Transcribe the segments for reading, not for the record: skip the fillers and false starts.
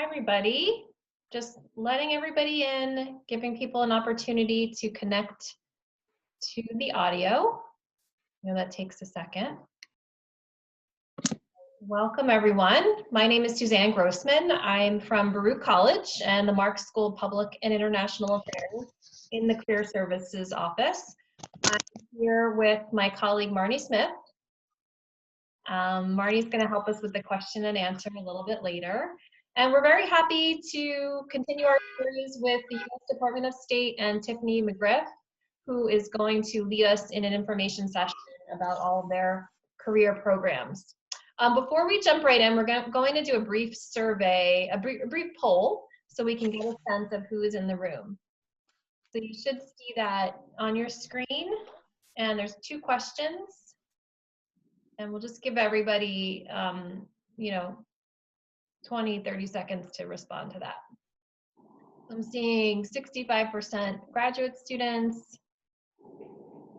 Hi, everybody. Just letting everybody in, giving people an opportunity to connect to the audio. I know that takes a second. Welcome, everyone. My name is Suzanne Grossman. I'm from Baruch College and the Marxe School of Public and International Affairs in the Career Services Office. I'm here with my colleague, Marnie Smith. Marnie's going to help us with the question and answer a little bit later. And we're very happy to continue our series with the U.S. Department of State and Tiffany McGriff, who is going to lead us in an information session about all of their career programs. Before we jump right in, we're going to do a brief survey, a brief poll, so we can get a sense of who is in the room. So you should see that on your screen, and there's 2 questions. And we'll just give everybody, 20, 30 seconds to respond to that. I'm seeing 65% graduate students,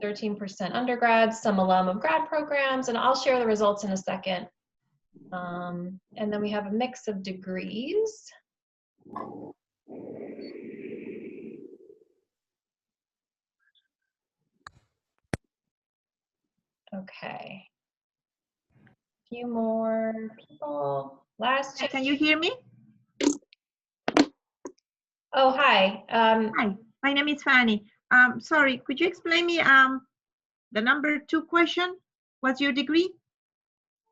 13% undergrads, some alum of grad programs, and I'll share the results in a second. And then we have a mix of degrees. Okay. A few more people. Last check. Can you hear me? Oh, hi. Hi, my name is Fanny. Sorry, could you explain me the number 2 question? What's your degree?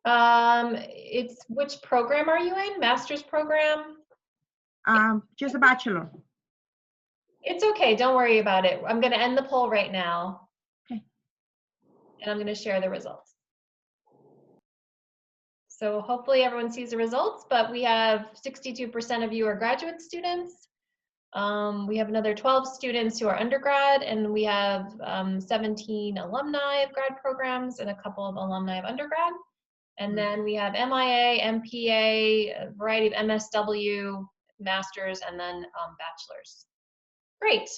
It's which program are you in? Master's program? Just a bachelor. It's okay, don't worry about it. I'm going to end the poll right now. Okay. And I'm going to share the results. So hopefully everyone sees the results, but we have 62% of you are graduate students. We have another 12 students who are undergrad, and we have 17 alumni of grad programs and a couple of alumni of undergrad. And then we have MIA, MPA, a variety of MSW, masters, and then bachelors. Great.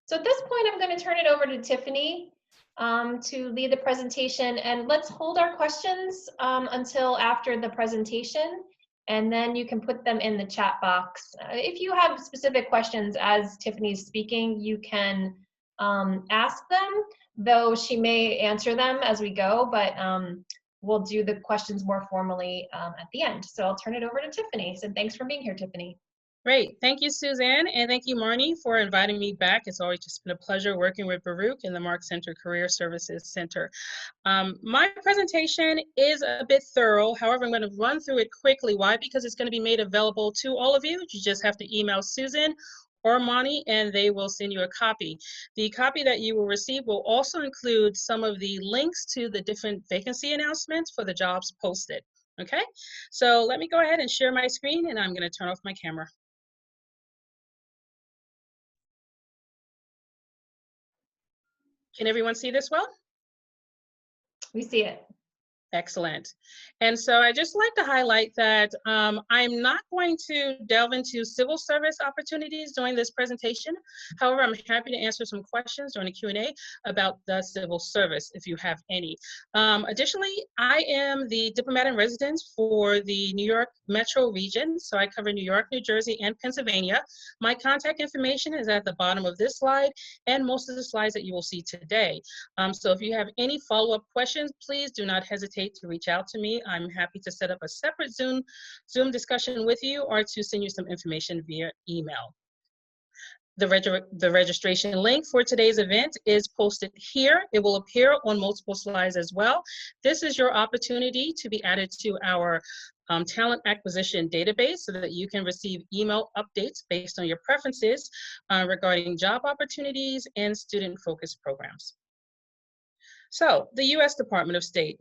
So at this point, I'm going to turn it over to Tiffany to lead the presentation, and let's hold our questions until after the presentation, and then you can put them in the chat box. If you have specific questions as Tiffany's speaking, you can ask them, though she may answer them as we go, but we'll do the questions more formally at the end. So I'll turn it over to Tiffany. So thanks for being here, Tiffany. Great. Thank you, Suzanne, and thank you, Marnie, for inviting me back. It's always just been a pleasure working with Baruch and the Marxe Center Career Services Center. My presentation is a bit thorough. However, I'm going to run through it quickly. Why? Because it's going to be made available to all of you. You just have to email Susan or Marnie, and they will send you a copy. The copy that you will receive will also include some of the links to the different vacancy announcements for the jobs posted. Okay, so let me go ahead and share my screen, and I'm going to turn off my camera. Can everyone see this well? We see it. Excellent. And so I just like to highlight that I'm not going to delve into civil service opportunities during this presentation. However, I'm happy to answer some questions during the Q&A about the civil service, if you have any. Additionally, I am the diplomat in residence for the New York Metro region. So I cover New York, New Jersey, and Pennsylvania. My contact information is at the bottom of this slide and most of the slides that you will see today. So if you have any follow-up questions, please do not hesitate to reach out to me. I'm happy to set up a separate Zoom discussion with you or to send you some information via email. The registration link for today's event is posted here. It will appear on multiple slides as well. This is your opportunity to be added to our talent acquisition database so that you can receive email updates based on your preferences regarding job opportunities and student-focused programs. So, the U.S. Department of State.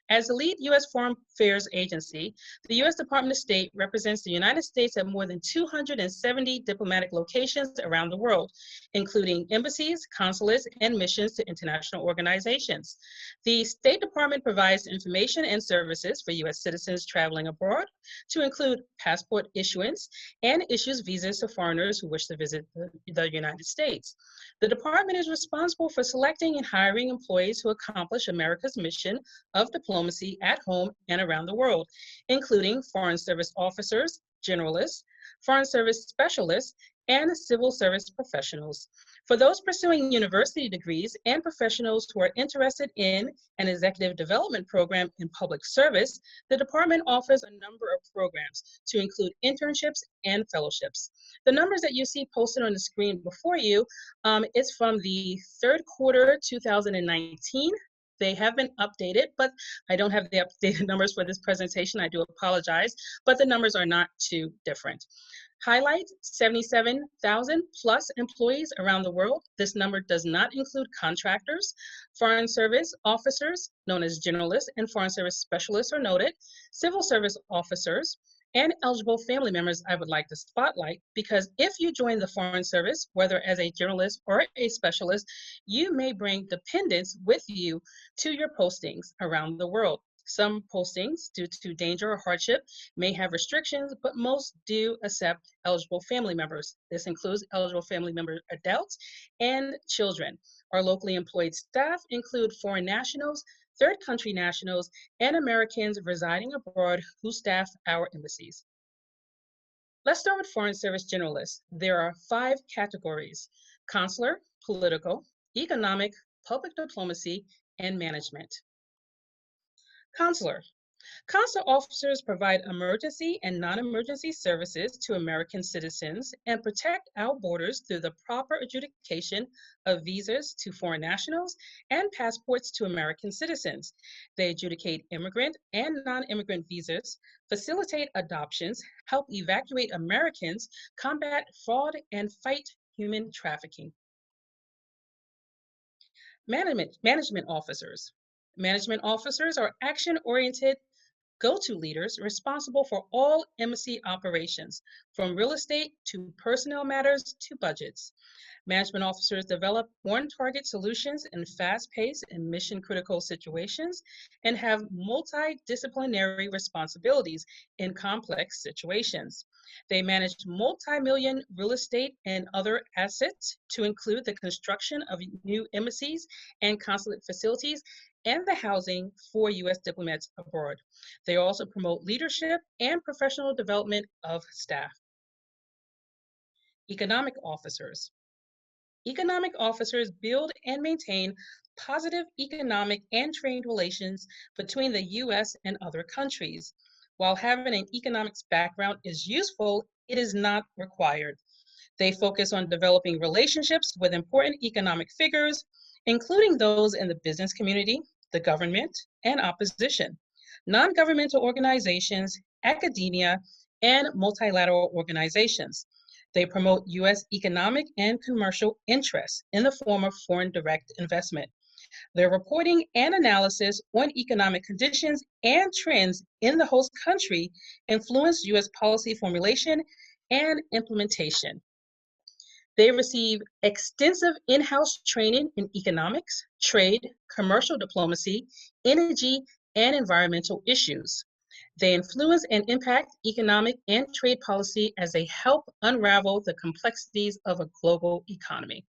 As the lead U.S. Foreign Affairs agency, the U.S. Department of State represents the United States at more than 270 diplomatic locations around the world, including embassies, consulates, and missions to international organizations. The State Department provides information and services for U.S. citizens traveling abroad, to include passport issuance, and issues visas to foreigners who wish to visit the United States. The department is responsible for selecting and hiring employees who accomplish America's mission of diplomacy diplomacy at home and around the world, including Foreign Service officers, generalists, Foreign Service specialists, and civil service professionals. For those pursuing university degrees and professionals who are interested in an executive development program in public service, the department offers a number of programs to include internships and fellowships. The numbers that you see posted on the screen before you is from the third quarter 2019. They have been updated, but I don't have the updated numbers for this presentation. I do apologize, but the numbers are not too different. Highlight 77,000 plus employees around the world. This number does not include contractors. Foreign service officers, known as generalists, and foreign service specialists are noted. Civil service officers and eligible family members I would like to spotlight, because if you join the foreign service, whether as a generalist or a specialist, you may bring dependents with you to your postings around the world. Some postings, due to danger or hardship, may have restrictions, but most do accept eligible family members. This includes eligible family member adults and children. Our locally employed staff include foreign nationals, third country nationals, and Americans residing abroad who staff our embassies. Let's start with foreign service generalists. There are 5 categories: consular, political, economic, public diplomacy, and management. Consular. Consular officers provide emergency and non-emergency services to American citizens and protect our borders through the proper adjudication of visas to foreign nationals and passports to American citizens. They adjudicate immigrant and non-immigrant visas, facilitate adoptions, help evacuate Americans, combat fraud, and fight human trafficking. Management officers. Management officers are action-oriented go-to leaders responsible for all embassy operations, from real estate to personnel matters to budgets. Management officers develop on-target solutions in fast-paced and mission-critical situations and have multidisciplinary responsibilities in complex situations. They manage multi-million real estate and other assets to include the construction of new embassies and consulate facilities and the housing for U.S. diplomats abroad. They also promote leadership and professional development of staff. Economic officers. Economic officers build and maintain positive economic and trade relations between the U.S. and other countries. While having an economics background is useful, it is not required. They focus on developing relationships with important economic figures, including those in the business community, the government, and opposition, non-governmental organizations, academia, and multilateral organizations. They promote U.S. economic and commercial interests in the form of foreign direct investment. Their reporting and analysis on economic conditions and trends in the host country influence U.S. policy formulation and implementation. They receive extensive in-house training in economics, trade, commercial diplomacy, energy, and environmental issues. They influence and impact economic and trade policy as they help unravel the complexities of a global economy.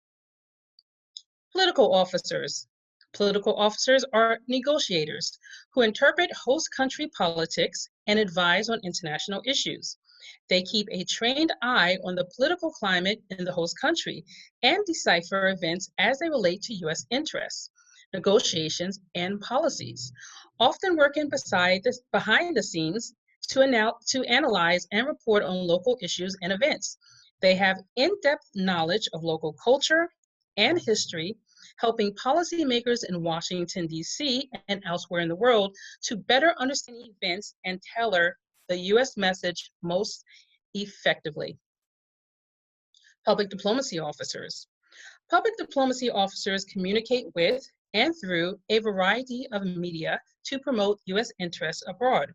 Political officers. Political officers are negotiators who interpret host country politics and advise on international issues. They keep a trained eye on the political climate in the host country and decipher events as they relate to U.S. interests, negotiations, and policies, often working behind the scenes to analyze and report on local issues and events. They have in-depth knowledge of local culture and history, helping policymakers in Washington, D.C. and elsewhere in the world to better understand events and tailor the U.S. message most effectively. Public diplomacy officers. Public diplomacy officers communicate with and through a variety of media to promote U.S. interests abroad,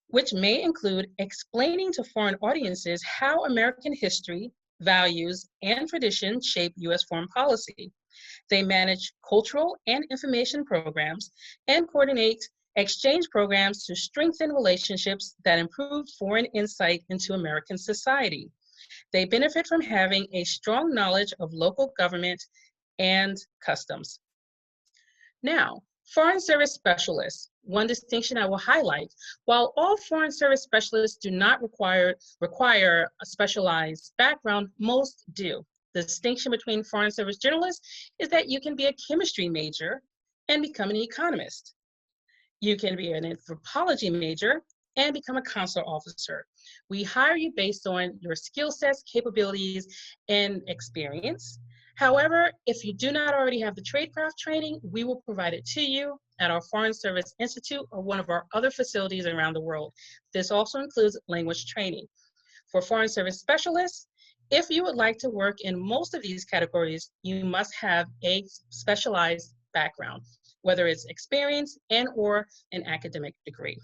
which may include explaining to foreign audiences how American history, values, and traditions shape U.S. foreign policy. They manage cultural and information programs and coordinate exchange programs to strengthen relationships that improve foreign insight into American society. They benefit from having a strong knowledge of local government and customs. Now, Foreign Service Specialists. One distinction I will highlight, while all Foreign Service Specialists do not require a specialized background, most do. The distinction between Foreign Service Generalists is that you can be a chemistry major and become an economist. You can be an anthropology major and become a consular officer. We hire you based on your skill sets, capabilities, and experience. However, if you do not already have the tradecraft training, we will provide it to you at our Foreign Service Institute or one of our other facilities around the world. This also includes language training. For Foreign Service Specialists, if you would like to work in most of these categories, you must have a specialized background, whether it's experience and or an academic degree.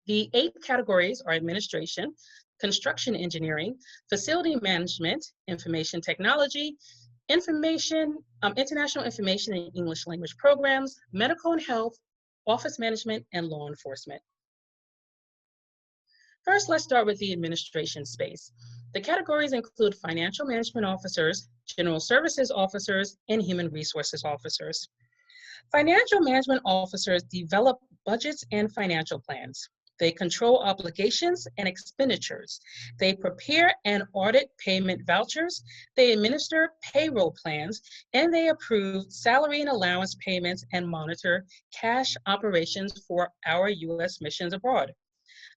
The 8 categories are administration, construction engineering, facility management, information technology, international information and English language programs, medical and health, office management, and law enforcement. First, let's start with the administration space. The categories include financial management officers, general services officers, and human resources officers. Financial management officers develop budgets and financial plans. They control obligations and expenditures. They prepare and audit payment vouchers. They administer payroll plans, and they approve salary and allowance payments and monitor cash operations for our U.S. missions abroad.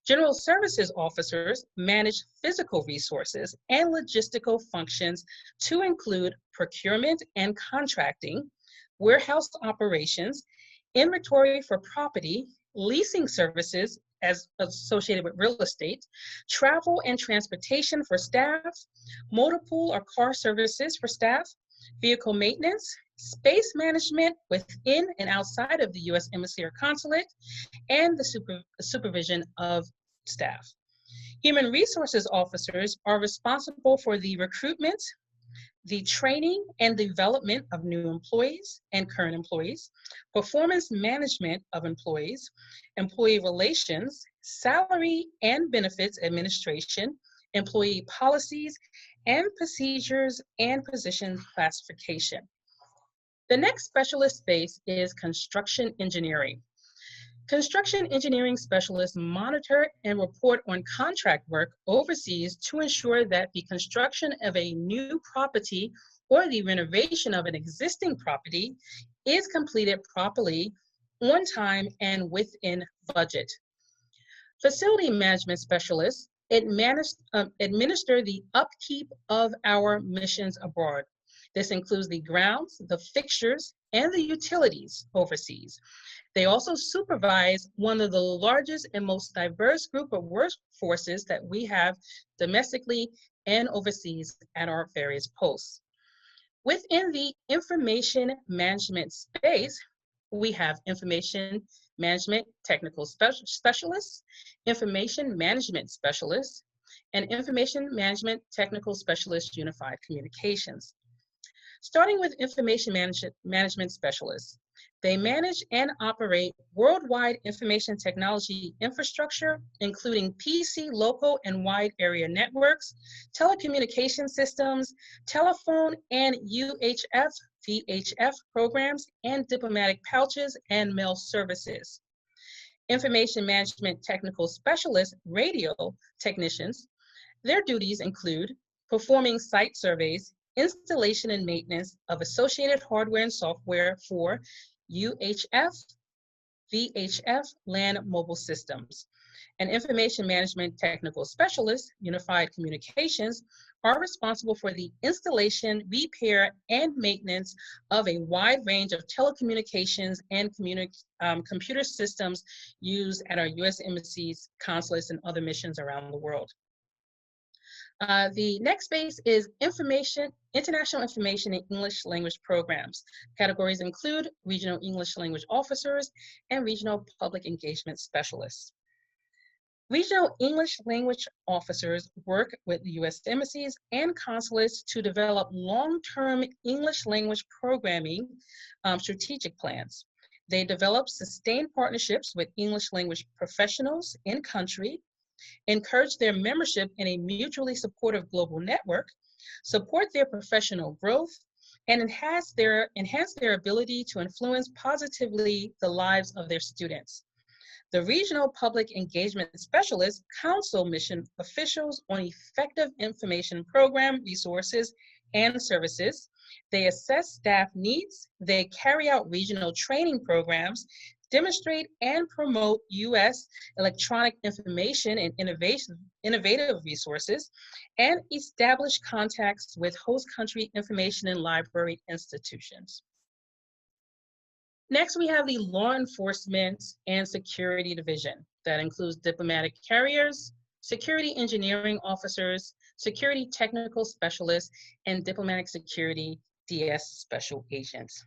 General services officers manage physical resources and logistical functions to include procurement and contracting, warehouse operations, inventory for property, leasing services as associated with real estate, travel and transportation for staff, motor pool or car services for staff, vehicle maintenance, space management within and outside of the U.S. Embassy or Consulate, and the supervision of staff. Human resources officers are responsible for the recruitment, the training and development of new employees and current employees, performance management of employees, employee relations, salary and benefits administration, employee policies and procedures, and position classification. The next specialist space is construction engineering. Construction engineering specialists monitor and report on contract work overseas to ensure that the construction of a new property or the renovation of an existing property is completed properly, on time, and within budget. Facility management specialists administer the upkeep of our missions abroad. This includes the grounds, the fixtures, and the utilities overseas. They also supervise one of the largest and most diverse group of workforces that we have domestically and overseas at our various posts. Within the information management space, we have information management technical specialists, information management specialists, and information management technical specialists unified communications. Starting with information management specialists, they manage and operate worldwide information technology infrastructure, including PC, local, and wide area networks, telecommunication systems, telephone and UHF, VHF programs, and diplomatic pouches and mail services. Information management technical specialists, radio technicians, their duties include performing site surveys, installation and maintenance of associated hardware and software for UHF, VHF, LAN mobile systems. And information management technical specialists, unified communications, are responsible for the installation, repair, and maintenance of a wide range of telecommunications and computer systems used at our U.S. embassies, consulates, and other missions around the world. The next space is international information and English language programs. Categories include regional English language officers and regional public engagement specialists. Regional English language officers work with the U.S. embassies and consulates to develop long-term English language programming strategic plans. They develop sustained partnerships with English language professionals in country, encourage their membership in a mutually supportive global network, support their professional growth, and enhance their ability to influence positively the lives of their students. The regional public engagement specialists counsel mission officials on effective information program resources and services. They assess staff needs. They carry out regional training programs, demonstrate and promote U.S. electronic information and innovative resources, and establish contacts with host country information and library institutions. Next, we have the Law Enforcement and Security Division that includes diplomatic carriers, security engineering officers, security technical specialists, and diplomatic security DS special agents.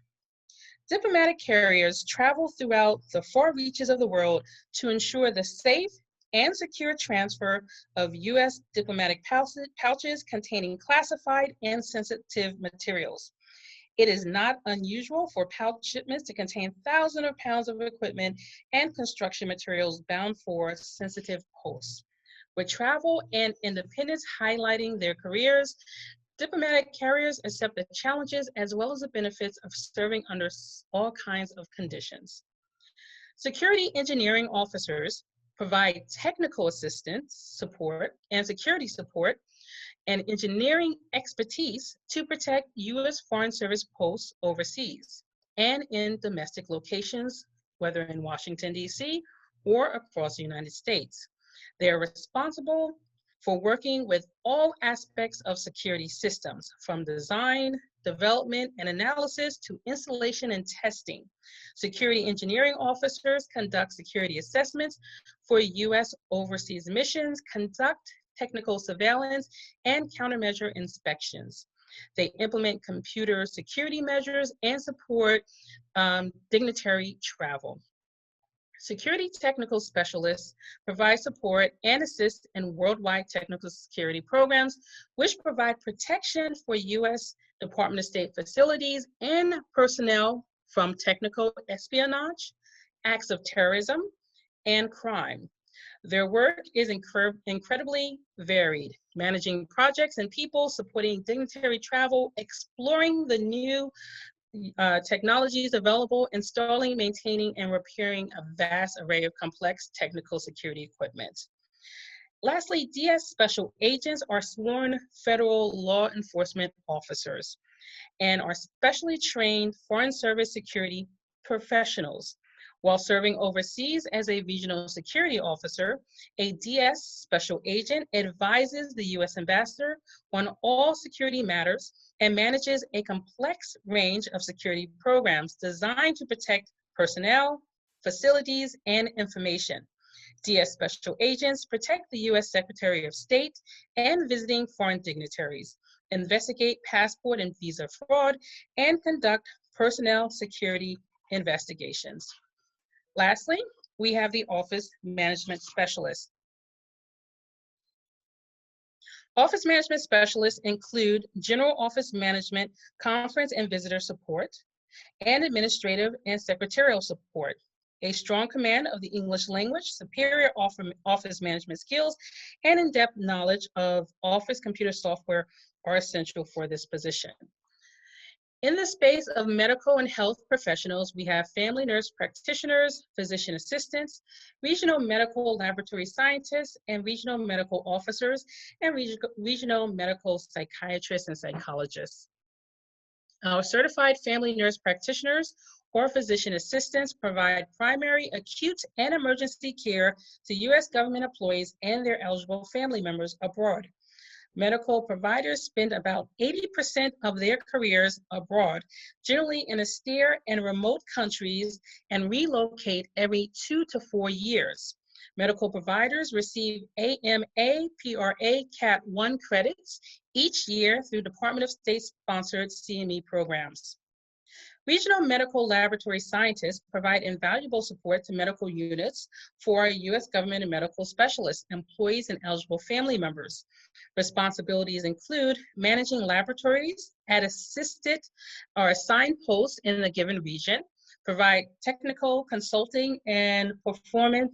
Diplomatic carriers travel throughout the far reaches of the world to ensure the safe and secure transfer of U.S. diplomatic pouches containing classified and sensitive materials. It is not unusual for pouch shipments to contain thousands of pounds of equipment and construction materials bound for sensitive posts. With travel and independence highlighting their careers, diplomatic carriers accept the challenges as well as the benefits of serving under all kinds of conditions. Security engineering officers provide technical assistance, support, and security support and engineering expertise to protect U.S. Foreign Service posts overseas and in domestic locations, whether in Washington, D.C. or across the United States. They are responsible for working with all aspects of security systems, from design, development, and analysis to installation and testing. Security engineering officers conduct security assessments for U.S. overseas missions, conduct technical surveillance, and countermeasure inspections. They implement computer security measures and support dignitary travel. Security technical specialists provide support and assist in worldwide technical security programs, which provide protection for U.S. Department of State facilities and personnel from technical espionage, acts of terrorism, and crime. Their work is incredibly varied, managing projects and people, supporting dignitary travel, exploring the new technologies available, installing, maintaining, and repairing a vast array of complex technical security equipment. Lastly, DS special agents are sworn federal law enforcement officers and are specially trained Foreign Service security professionals. While serving overseas as a regional security officer, a DS special agent advises the U.S. ambassador on all security matters and manages a complex range of security programs designed to protect personnel, facilities, and information. DS special agents protect the U.S. Secretary of State and visiting foreign dignitaries, investigate passport and visa fraud, and conduct personnel security investigations. Lastly, we have the Office Management Specialist. Office Management Specialists include General Office Management, Conference and Visitor Support, and Administrative and Secretarial Support. A strong command of the English language, superior office management skills, and in-depth knowledge of office computer software are essential for this position. In the space of medical and health professionals, we have family nurse practitioners, physician assistants, regional medical laboratory scientists, and regional medical officers, and regional medical psychiatrists and psychologists. Our certified family nurse practitioners or physician assistants provide primary, acute, and emergency care to U.S. government employees and their eligible family members abroad. Medical providers spend about 80% of their careers abroad, generally in austere and remote countries, and relocate every 2 to 4 years. Medical providers receive AMA, PRA, Cat 1 credits each year through Department of State-sponsored CME programs. Regional medical laboratory scientists provide invaluable support to medical units for U.S. government and medical specialists, employees, and eligible family members. Responsibilities include managing laboratories at assisted or assigned posts in a given region, provide technical consulting and performance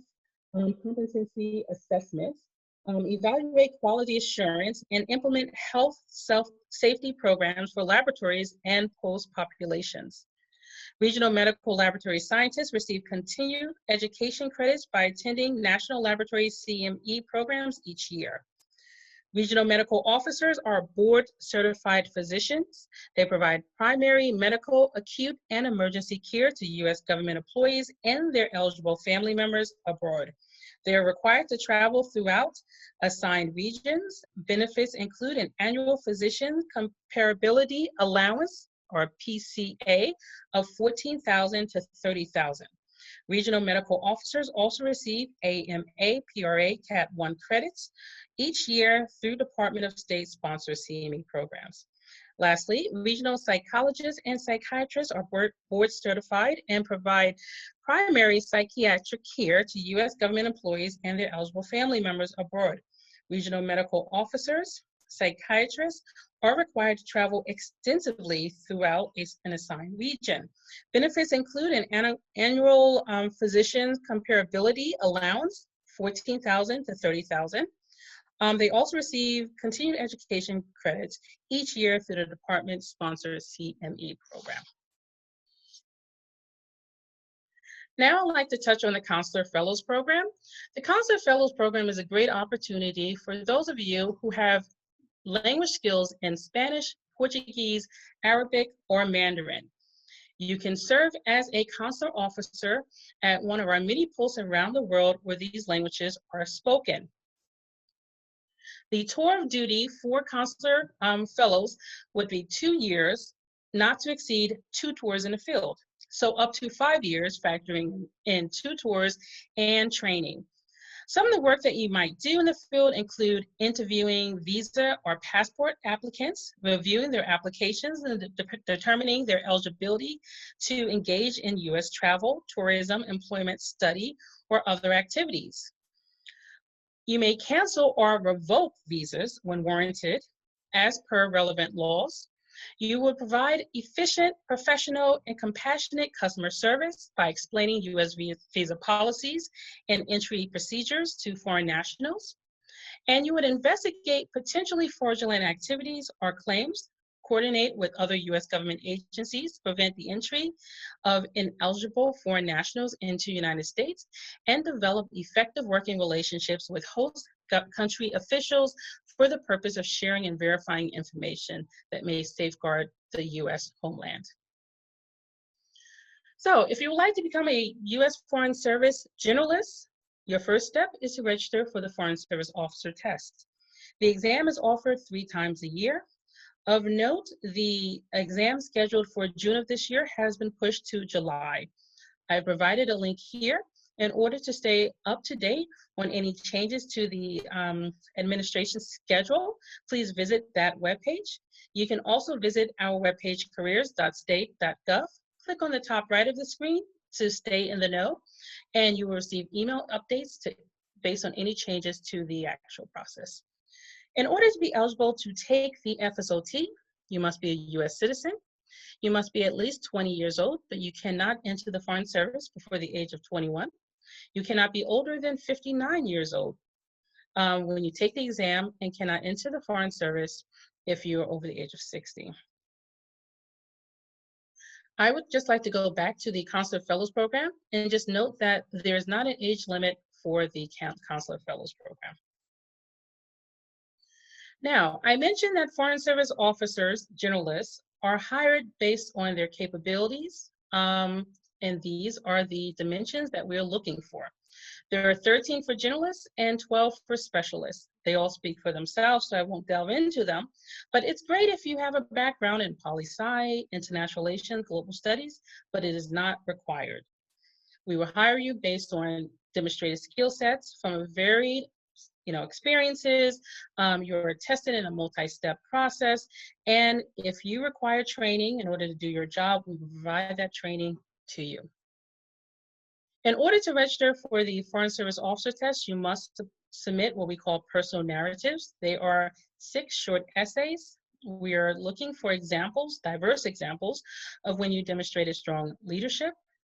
competency assessments, evaluate quality assurance, and implement health safety programs for laboratories and host populations. Regional medical laboratory scientists receive continued education credits by attending national laboratory CME programs each year. Regional medical officers are board certified physicians. They provide primary medical, acute, and emergency care to U.S. government employees and their eligible family members abroad. They are required to travel throughout assigned regions. Benefits include an annual physician comparability allowance, or PCA, of $14,000 to $30,000. Regional medical officers also receive AMA, PRA, Cat 1 credits each year through Department of State sponsored CME programs. Lastly, regional psychologists and psychiatrists are board certified and provide primary psychiatric care to U.S. government employees and their eligible family members abroad. Regional medical officers, psychiatrists are required to travel extensively throughout an assigned region. Benefits include an annual physician comparability allowance, $14,000 to $30,000. They also receive continued education credits each year through the department-sponsored CME program. Now I'd like to touch on the Consular Fellows Program. The Consular Fellows Program is a great opportunity for those of you who have language skills in Spanish, Portuguese, Arabic, or Mandarin. You can serve as a consular officer at one of our many posts around the world where these languages are spoken. The tour of duty for consular fellows would be 2 years, not to exceed 2 tours in the field. So up to 5 years, factoring in 2 tours and training. Some of the work that you might do in the field include interviewing visa or passport applicants, reviewing their applications and determining their eligibility to engage in U.S. travel, tourism, employment, study, or other activities. You may cancel or revoke visas when warranted, as per relevant laws. You will provide efficient, professional, and compassionate customer service by explaining U.S. visa policies and entry procedures to foreign nationals. And you would investigate potentially fraudulent activities or claims, coordinate with other U.S. government agencies to prevent the entry of ineligible foreign nationals into the United States, and develop effective working relationships with host country officials for the purpose of sharing and verifying information that may safeguard the U.S. homeland. So if you would like to become a U.S. Foreign Service generalist, your first step is to register for the Foreign Service Officer Test. The exam is offered 3 times a year. Of note, the exam scheduled for June of this year has been pushed to July. I provided a link here. In order to stay up to date on any changes to the administration schedule, please visit that webpage. You can also visit our webpage, careers.state.gov. Click on the top right of the screen to stay in the know, and you will receive email updates based on any changes to the actual process. In order to be eligible to take the FSOT, you must be a U.S. citizen. You must be at least 20 years old, but you cannot enter the Foreign Service before the age of 21. You cannot be older than 59 years old when you take the exam, and cannot enter the Foreign Service if you are over the age of 60. I would just like to go back to the Consular Fellows Program and just note that there's not an age limit for the Consular Fellows Program. Now, I mentioned that Foreign Service officers, generalists, are hired based on their capabilities, and these are the dimensions that we're looking for. There are 13 for generalists and 12 for specialists. They all speak for themselves, so I won't delve into them, but it's great if you have a background in poli-sci, international relations, global studies, but it is not required. We will hire you based on demonstrated skill sets from a varied experiences. You're tested in a multi-step process, and if you require training in order to do your job, we will provide that training to you. In order to register for the Foreign Service Officer Test, you must submit what we call personal narratives. They are 6 short essays. We are looking for examples, diverse examples, of when you demonstrated strong leadership,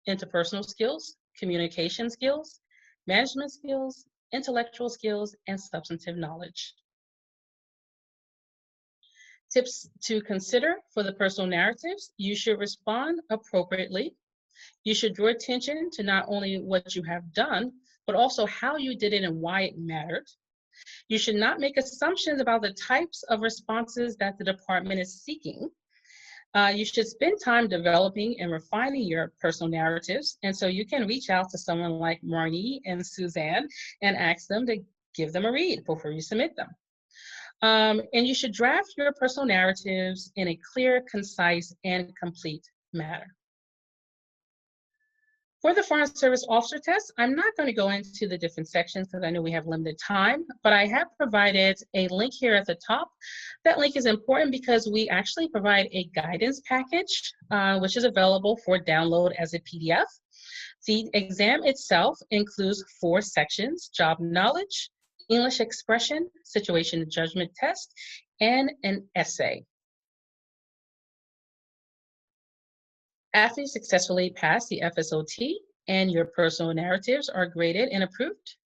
interpersonal skills, communication skills, management skills, intellectual skills, and substantive knowledge. Tips to consider for the personal narratives: you should respond appropriately. You should draw attention to not only what you have done, but also how you did it and why it mattered. You should not make assumptions about the types of responses that the department is seeking. You should spend time developing and refining your personal narratives. And so you can reach out to someone like Marnie and Suzanne and ask them to give them a read before you submit them. And you should draft your personal narratives in a clear, concise, and complete manner. For the Foreign Service Officer test, I'm not going to go into the different sections because I know we have limited time, but I have provided a link here at the top. That link is important because we actually provide a guidance package, which is available for download as a PDF. The exam itself includes 4 sections: job knowledge, English expression, situation and judgment test, and an essay. After you successfully pass the FSOT and your personal narratives are graded and approved,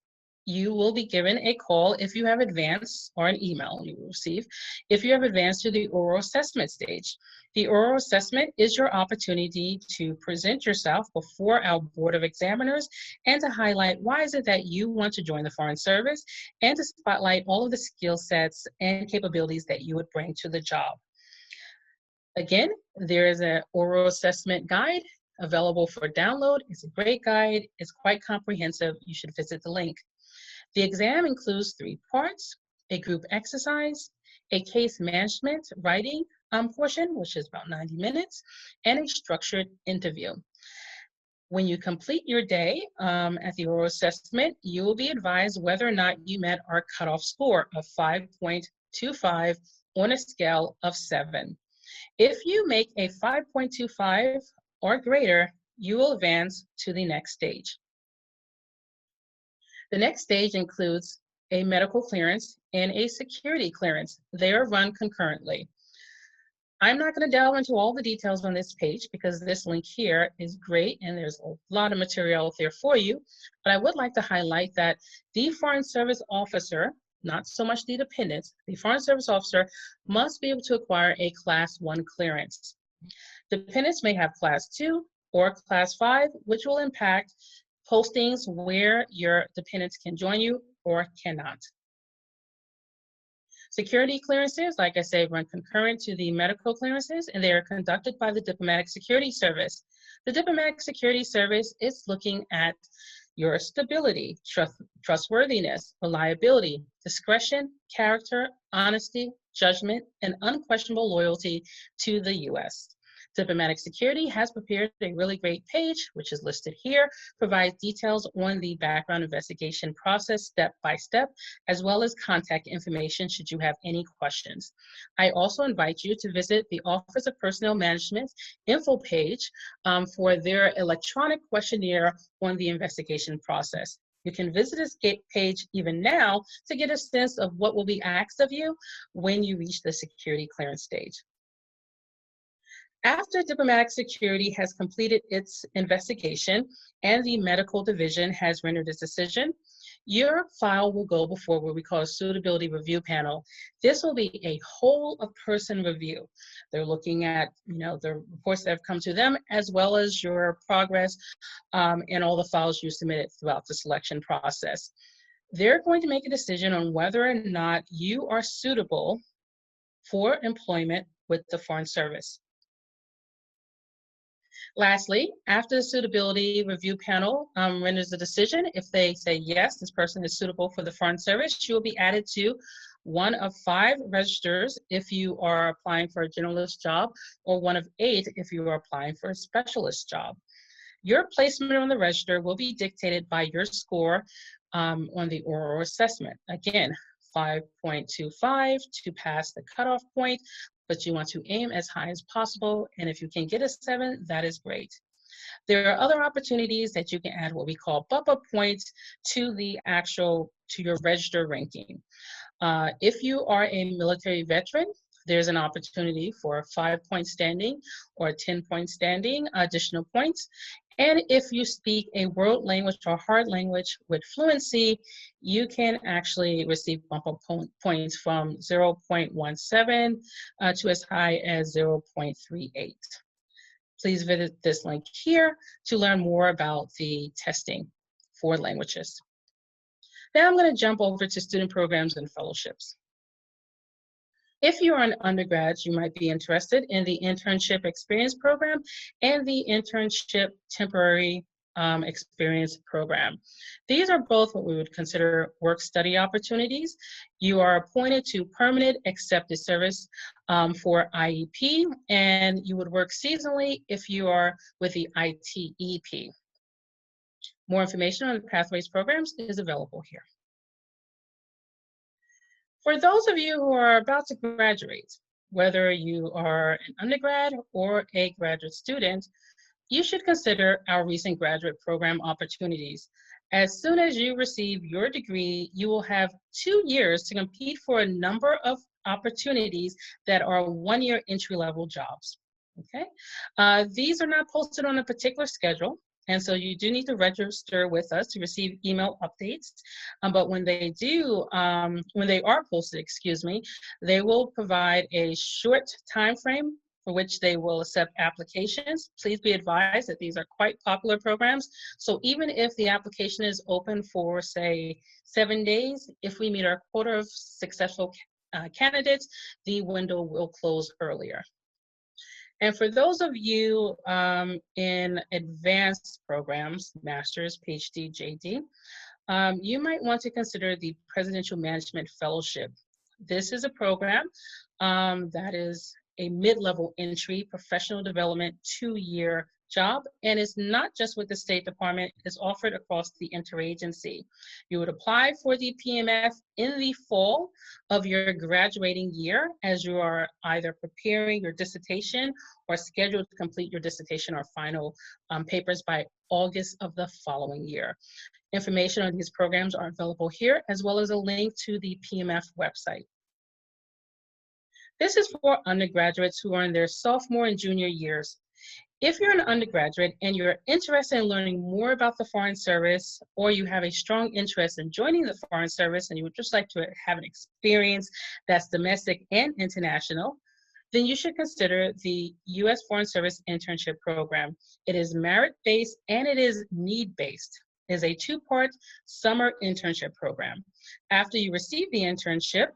you will be given a call if you have advanced, or an email you will receive if you have advanced to the oral assessment stage. The oral assessment is your opportunity to present yourself before our board of examiners and to highlight why is it that you want to join the Foreign Service, and to spotlight all of the skill sets and capabilities that you would bring to the job. Again, there is an oral assessment guide available for download. It's a great guide. It's quite comprehensive. You should visit the link. The exam includes 3 parts: a group exercise, a case management writing portion, which is about 90 minutes, and a structured interview. When you complete your day at the oral assessment, you will be advised whether or not you met our cutoff score of 5.25 on a scale of 7. If you make a 5.25 or greater, you will advance to the next stage. The next stage includes a medical clearance and a security clearance. They are run concurrently. I'm not going to delve into all the details on this page because this link here is great and there's a lot of material there for you, but I would like to highlight that the Foreign Service Officer, not so much the dependents, the Foreign Service Officer must be able to acquire a Class 1 clearance. Dependents may have Class 2 or Class 5, which will impact postings where your dependents can join you or cannot. Security clearances, like I say, run concurrent to the medical clearances, and they are conducted by the Diplomatic Security Service. The Diplomatic Security Service is looking at your stability, trustworthiness, reliability, discretion, character, honesty, judgment, and unquestionable loyalty to the U.S. Diplomatic Security has prepared a really great page, which is listed here, provides details on the background investigation process step by step, as well as contact information should you have any questions. I also invite you to visit the Office of Personnel Management info page for their electronic questionnaire on the investigation process. You can visit this page even now to get a sense of what will be asked of you when you reach the security clearance stage. After Diplomatic Security has completed its investigation and the medical division has rendered its decision, your file will go before what we call a suitability review panel. This will be a whole of person review. They're looking at, the reports that have come to them, as well as your progress and all the files you submitted throughout the selection process. They're going to make a decision on whether or not you are suitable for employment with the Foreign Service. Lastly, after the suitability review panel renders a decision, if they say, yes, this person is suitable for the Foreign Service, you will be added to one of 5 registers if you are applying for a generalist job, or one of 8 if you are applying for a specialist job. Your placement on the register will be dictated by your score on the oral assessment. Again, 5.25 to pass the cutoff point, but you want to aim as high as possible. And if you can get a 7, that is great. There are other opportunities that you can add what we call bump-up points to your register ranking. If you are a military veteran, there's an opportunity for a 5-point standing or a 10-point standing additional points. And if you speak a world language or hard language with fluency, you can actually receive bump up points from 0.17 to as high as 0.38. Please visit this link here to learn more about the testing for languages. Now I'm going to jump over to student programs and fellowships. If you are an undergrad, you might be interested in the Internship Experience Program and the Internship Temporary Experience Program. These are both what we would consider work-study opportunities. You are appointed to permanent accepted service for IEP, and you would work seasonally if you are with the ITEP. More information on the Pathways programs is available here. For those of you who are about to graduate, whether you are an undergrad or a graduate student, you should consider our recent graduate program opportunities. As soon as you receive your degree, you will have 2 years to compete for a number of opportunities that are one-year entry-level jobs. Okay, these are not posted on a particular schedule. And so you do need to register with us to receive email updates. But when they are posted, they will provide a short time frame for which they will accept applications. Please be advised that these are quite popular programs. So even if the application is open for, say, 7 days, if we meet our quota of successful candidates, the window will close earlier. And for those of you in advanced programs, master's, PhD, JD, you might want to consider the Presidential Management Fellowship. This is a program that is a mid-level entry professional development 2-year job, and it's not just with the State Department, it's offered across the interagency. You would apply for the PMF in the fall of your graduating year as you are either preparing your dissertation or scheduled to complete your dissertation or final papers by August of the following year. Information on these programs are available here, as well as a link to the PMF website. This is for undergraduates who are in their sophomore and junior years. If you're an undergraduate and you're interested in learning more about the Foreign Service, or you have a strong interest in joining the Foreign Service and you would just like to have an experience that's domestic and international, then you should consider the U.S. Foreign Service Internship Program. It is merit-based and it is need-based. It is a 2-part summer internship program. After you receive the internship,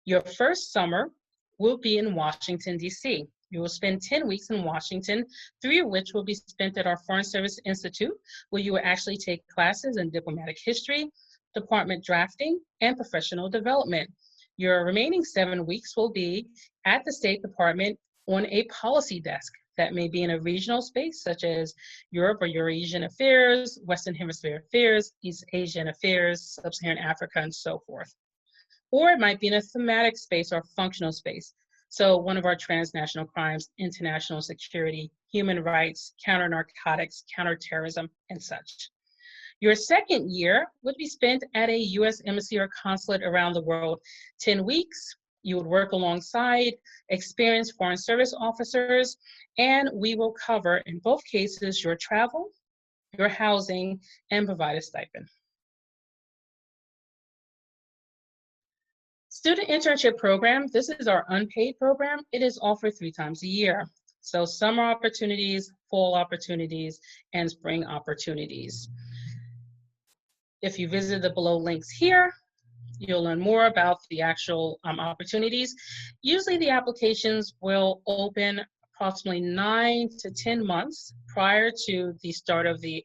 your first summer will be in Washington, D.C. You will spend 10 weeks in Washington, 3 of which will be spent at our Foreign Service Institute, where you will actually take classes in diplomatic history, department drafting, and professional development. Your remaining 7 weeks will be at the State Department on a policy desk that may be in a regional space, such as Europe or Eurasian affairs, Western Hemisphere affairs, East Asian affairs, Sub-Saharan Africa, and so forth. Or it might be in a thematic space or functional space. So one of our transnational crimes, international security, human rights, counter-narcotics, counter-terrorism, and such. Your second year would be spent at a U.S. embassy or consulate around the world. 10 weeks, you would work alongside experienced Foreign Service officers, and we will cover, in both cases, your travel, your housing, and provide a stipend. Student Internship Program, this is our unpaid program. It is offered 3 times a year. So summer opportunities, fall opportunities, and spring opportunities. If you visit the below links here, you'll learn more about the actual opportunities. Usually the applications will open approximately 9 to 10 months prior to the start of the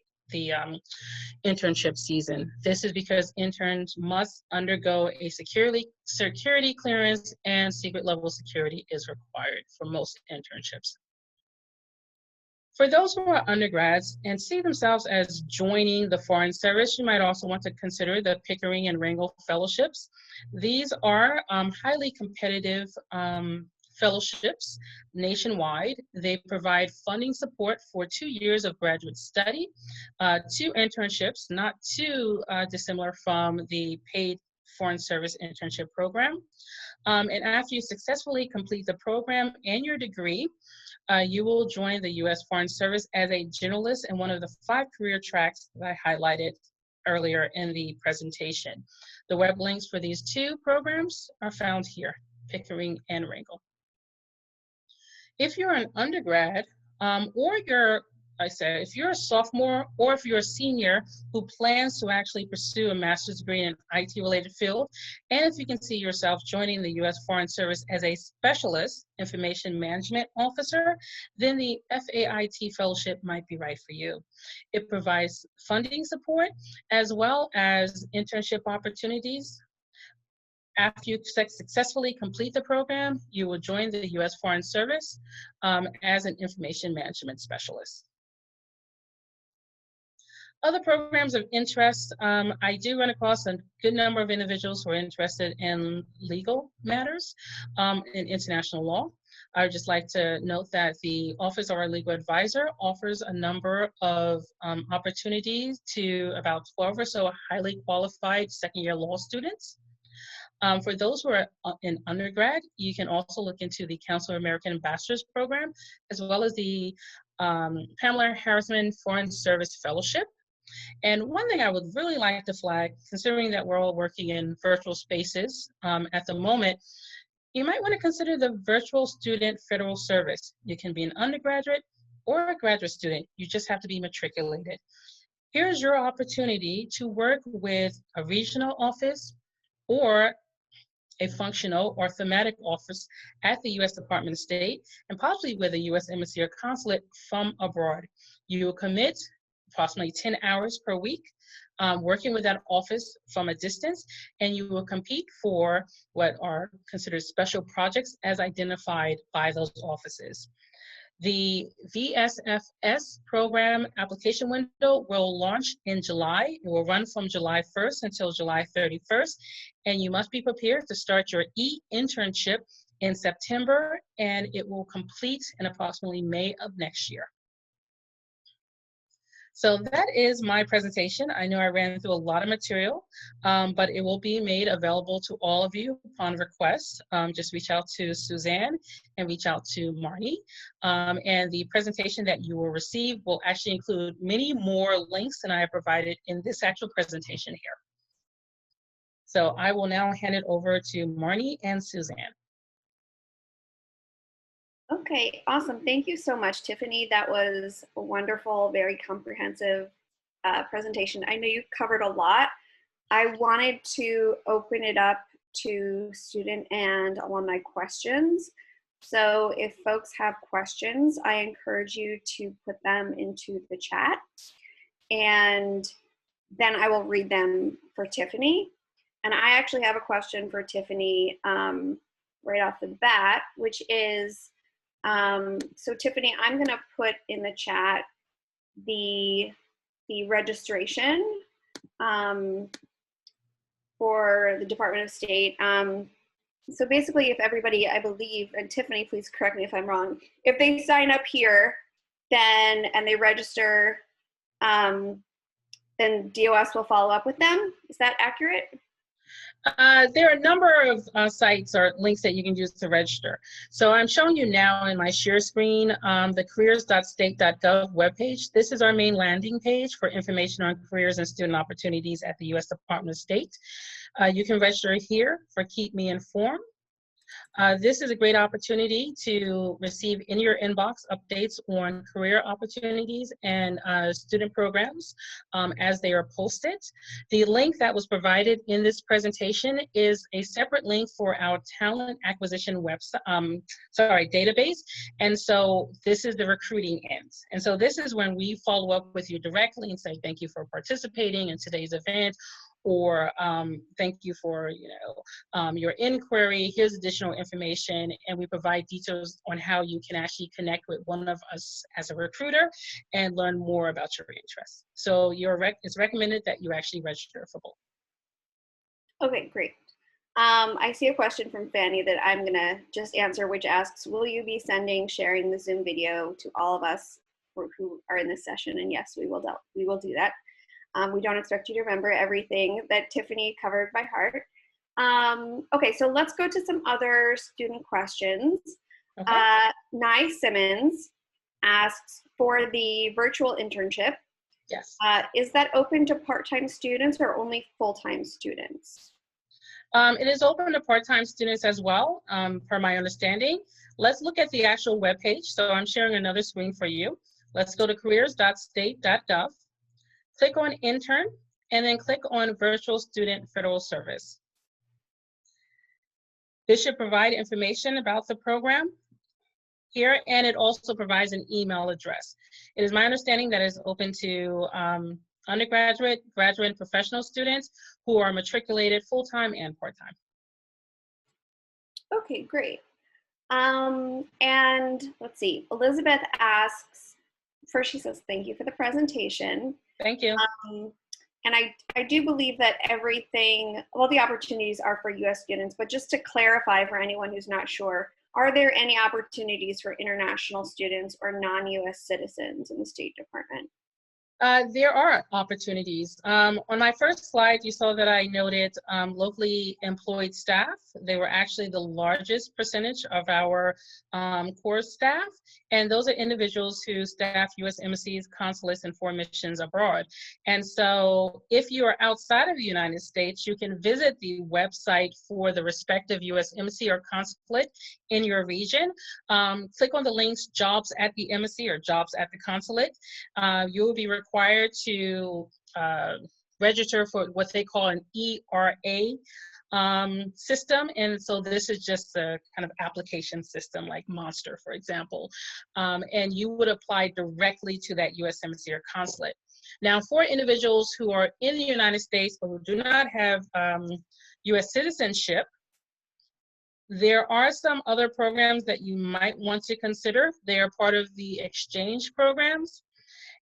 internship season. This is because interns must undergo a security clearance, and secret level security is required for most internships. For those who are undergrads and see themselves as joining the Foreign Service, you might also want to consider the Pickering and Rangel Fellowships. These are highly competitive fellowships nationwide. They provide funding support for 2 years of graduate study, 2 internships, not too dissimilar from the paid Foreign Service Internship Program. And after you successfully complete the program and your degree, you will join the U.S. Foreign Service as a generalist in one of the 5 career tracks that I highlighted earlier in the presentation. The web links for these 2 programs are found here, Pickering and Ringel. If you're an undergrad, if you're a sophomore or if you're a senior who plans to actually pursue a master's degree in an IT-related field, and if you can see yourself joining the U.S. Foreign Service as a specialist information management officer, then the FAIT fellowship might be right for you. It provides funding support as well as internship opportunities. After you successfully complete the program, you will join the U.S. Foreign Service as an information management specialist. Other programs of interest, I do run across a good number of individuals who are interested in legal matters in international law. I would just like to note that the Office of our Legal Advisor offers a number of opportunities to about 12 or so highly qualified second-year law students. For those who are in undergrad, you can also look into the Council of American Ambassadors program, as well as the Pamela Harrisman Foreign Service Fellowship. And one thing I would really like to flag, considering that we're all working in virtual spaces at the moment, you might want to consider the Virtual Student Federal Service. You can be an undergraduate or a graduate student. You just have to be matriculated. Here's your opportunity to work with a regional office or a functional or thematic office at the U.S. Department of State, and possibly with a U.S. embassy or consulate from abroad. You will commit approximately 10 hours per week working with that office from a distance, and you will compete for what are considered special projects as identified by those offices. The VSFS program application window will launch in July. It will run from July 1st until July 31st, and you must be prepared to start your e-internship in September, and it will complete in approximately May of next year. So that is my presentation. I know I ran through a lot of material, but it will be made available to all of you upon request. Just reach out to Suzanne and reach out to Marnie. And the presentation that you will receive will actually include many more links than I have provided in this actual presentation here. So I will now hand it over to Marnie and Suzanne. Okay, awesome. Thank you so much, Tiffany. That was a wonderful, very comprehensive presentation. I know you covered a lot. I wanted to open it up to student and alumni questions. So if folks have questions, I encourage you to put them into the chat, and then I will read them for Tiffany. And I actually have a question for Tiffany right off the bat, which is, so Tiffany, I'm gonna put in the chat the registration for the Department of State. So basically, if everybody, I believe, and Tiffany, please correct me if I'm wrong, if they sign up here, then, and they register, then DOS will follow up with them. Is that accurate? There are a number of sites or links that you can use to register. So I'm showing you now in my share screen the careers.state.gov webpage. This is our main landing page for information on careers and student opportunities at the U.S. Department of State. You can register here for Keep Me Informed. This is a great opportunity to receive in your inbox updates on career opportunities and student programs as they are posted. The link that was provided in this presentation is a separate link for our talent acquisition website, database. And so this is the recruiting end. And so this is when we follow up with you directly and say, thank you for participating in today's event, or thank you for your inquiry, here's additional information, and we provide details on how you can actually connect with one of us as a recruiter and learn more about your interests. So it's recommended that you actually register for both. Okay, great. I see a question from Fanny that I'm gonna just answer, which asks, will you be sharing the Zoom video to all of us who are in this session? And yes, we will do that. We don't expect you to remember everything that Tiffany covered by heart. Okay, so let's go to some other student questions. Okay. Nye Simmons asks for the virtual internship. Yes. Is that open to part-time students or only full-time students? It is open to part-time students as well, per my understanding. Let's look at the actual webpage. So I'm sharing another screen for you. Let's go to careers.state.gov, click on intern, and then click on virtual student federal service. This should provide information about the program here, and it also provides an email address. It is my understanding that it's open to undergraduate, graduate, and professional students who are matriculated full-time and part-time. Okay, great. And let's see, Elizabeth asks, first she says, thank you for the presentation. Thank you. And I do believe that everything, all the opportunities are for US students, but just to clarify for anyone who's not sure, are there any opportunities for international students or non-US citizens in the State Department? There are opportunities. On my first slide, you saw that I noted locally employed staff. They were actually the largest percentage of our core staff, and those are individuals who staff U.S. embassies, consulates, and foreign missions abroad. And so if you are outside of the United States, you can visit the website for the respective U.S. embassy or consulate in your region. Click on the links Jobs at the Embassy or Jobs at the Consulate. You will be required to register for what they call an ERA system. And so this is just a kind of application system like Monster, for example. And you would apply directly to that U.S. Embassy or Consulate. Now, for individuals who are in the United States but who do not have U.S. citizenship, there are some other programs that you might want to consider. They are part of the exchange programs.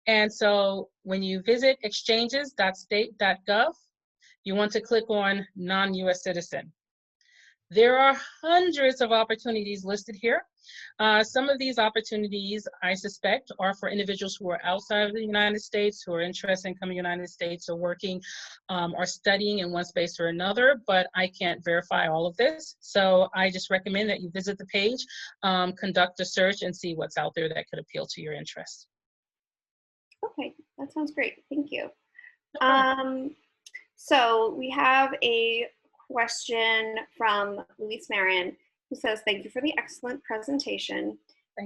And so when you visit exchanges.state.gov, you want to click on non-US citizen. There are hundreds of opportunities listed here. Some of these opportunities, I suspect, are for individuals who are outside of the United States, who are interested in coming to the United States or working or studying in one space or another, but I can't verify all of this. So I just recommend that you visit the page, conduct a search, and see what's out there that could appeal to your interests. Okay, that sounds great. Thank you. So we have a question from Luis Marin, who says, thank you for the excellent presentation.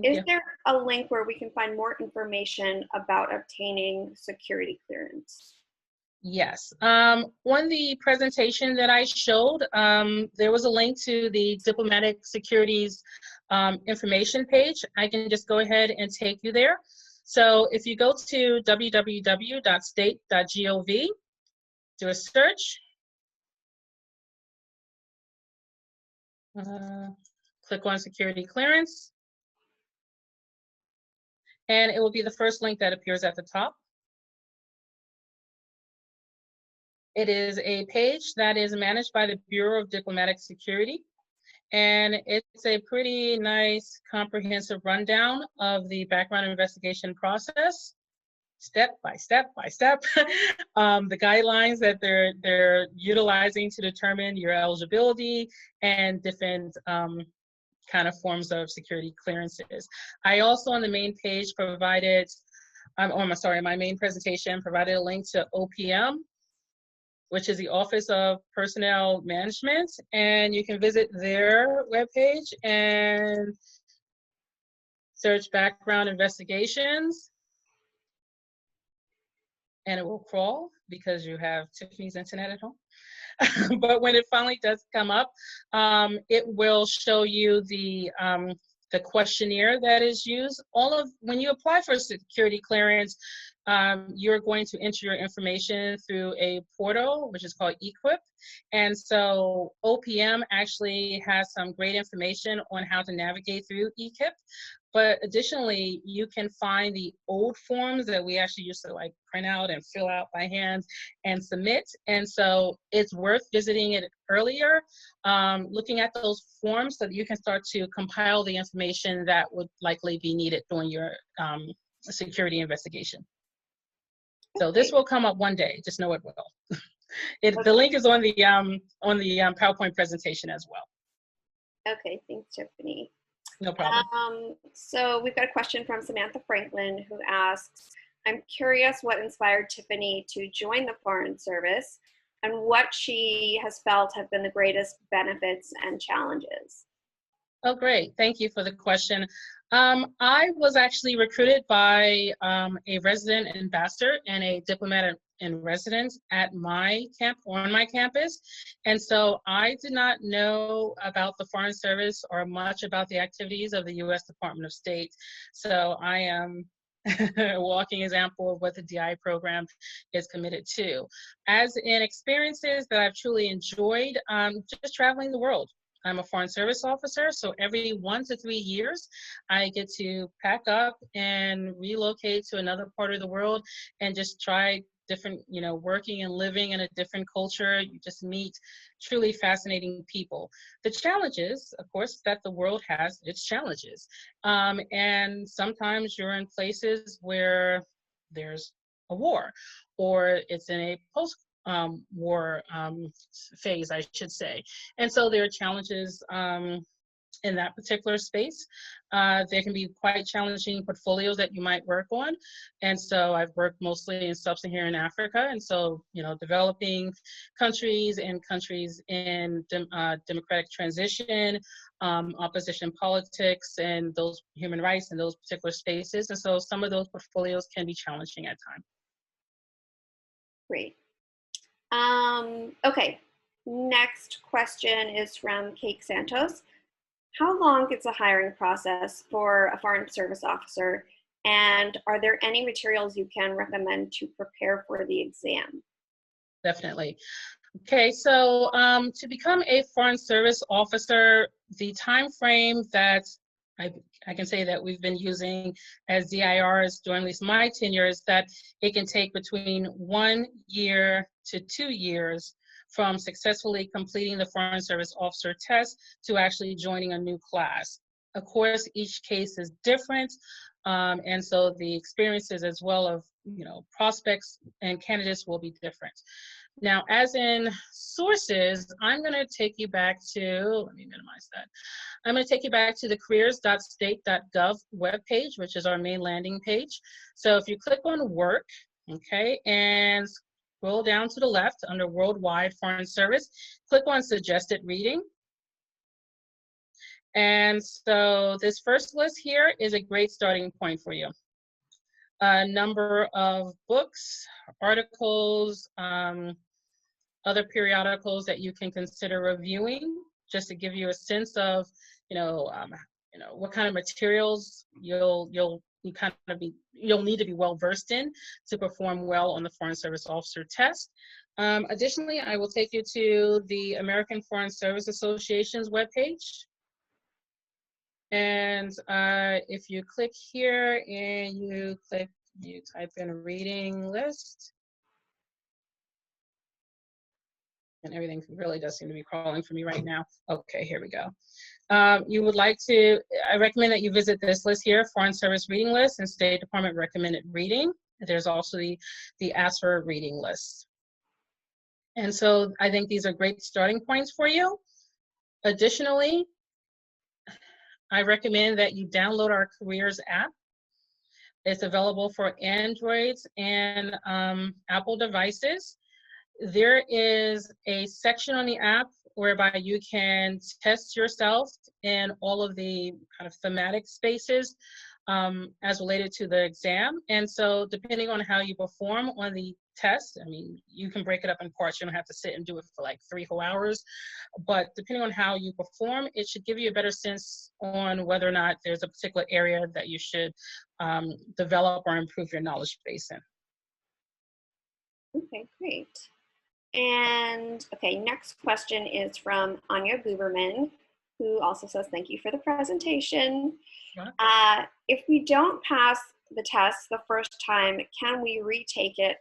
Is there a link where we can find more information about obtaining security clearance? Yes. On the presentation that I showed, there was a link to the diplomatic securities information page. I can just go ahead and take you there. So if you go to www.state.gov, do a search, click on security clearance, and it will be the first link that appears at the top. It is a page that is managed by the Bureau of Diplomatic Security, and it's a pretty nice comprehensive rundown of the background investigation process, step by step by step, the guidelines that they're utilizing to determine your eligibility and different kind of forms of security clearances. I also on the main page provided, my main presentation provided a link to OPM, which is the Office of Personnel Management, and you can visit their webpage and search background investigations, and it will crawl because you have Tiffany's internet at home. But when it finally does come up, it will show you the questionnaire that is used. When you apply for security clearance, you're going to enter your information through a portal, which is called eQuip. And so OPM actually has some great information on how to navigate through eQuip. But additionally, you can find the old forms that we actually used to like print out and fill out by hand and submit. And so it's worth visiting it earlier, looking at those forms so that you can start to compile the information that would likely be needed during your security investigation. So this will come up one day, just know it will. The link is on the PowerPoint presentation as well. Okay, thanks, Tiffany. No problem. So we've got a question from Samantha Franklin, who asks, I'm curious what inspired Tiffany to join the Foreign Service and what she has felt have been the greatest benefits and challenges. Oh, great. Thank you for the question. I was actually recruited by a resident ambassador and a diplomat in residence at on my campus. And so I did not know about the Foreign Service or much about the activities of the U.S. Department of State. So I am a walking example of what the DI program is committed to. As in experiences that I've truly enjoyed, just traveling the world. I'm a Foreign Service officer, so every 1 to 3 years, I get to pack up and relocate to another part of the world and just try different, working and living in a different culture. You just meet truly fascinating people. The challenges, of course, that the world has its challenges. And sometimes you're in places where there's a war, or it's in a war phase, I should say. And so there are challenges in that particular space. There can be quite challenging portfolios that you might work on. And so I've worked mostly in sub-Saharan Africa. And so, developing countries and countries in democratic transition, opposition politics, and those human rights in those particular spaces. And so some of those portfolios can be challenging at times. Great. Okay, next question is from Kate Santos. How long is the hiring process for a Foreign Service officer, and are there any materials you can recommend to prepare for the exam? Definitely. Okay, so to become a Foreign Service officer, the time frame that I can say that we've been using as DIRs during at least my tenure is that it can take between 1 year to 2 years from successfully completing the Foreign Service officer test to actually joining a new class. Of course, each case is different, and so the experiences as well of prospects and candidates will be different. Now, as in sources, I'm going to take you back to, let me minimize that. I'm going to take you back to the careers.state.gov webpage, which is our main landing page. So if you click on work, okay, and scroll down to the left under Worldwide Foreign Service, click on suggested reading. And so this first list here is a great starting point for you. A number of books, articles, other periodicals that you can consider reviewing, just to give you a sense of, what kind of materials you'll need to be well versed in to perform well on the Foreign Service Officer test. Additionally, I will take you to the American Foreign Service Association's webpage. And if you click here and you type in reading list, and everything really does seem to be crawling for me right now. Okay, here we go. I recommend that you visit this list here, Foreign Service Reading List and State Department Recommended Reading. There's also the ASFA reading list. And so I think these are great starting points for you. Additionally, I recommend that you download our Careers app. It's available for Androids and Apple devices. There is a section on the app whereby you can test yourself in all of the kind of thematic spaces as related to the exam. And so depending on how you perform on the test, you can break it up in parts. You don't have to sit and do it for like 3 whole hours. But depending on how you perform, it should give you a better sense on whether or not there's a particular area that you should develop or improve your knowledge base in. Okay, great. And okay, next question is from Anya Guberman, who also says, thank you for the presentation. If we don't pass the test the first time, can we retake it?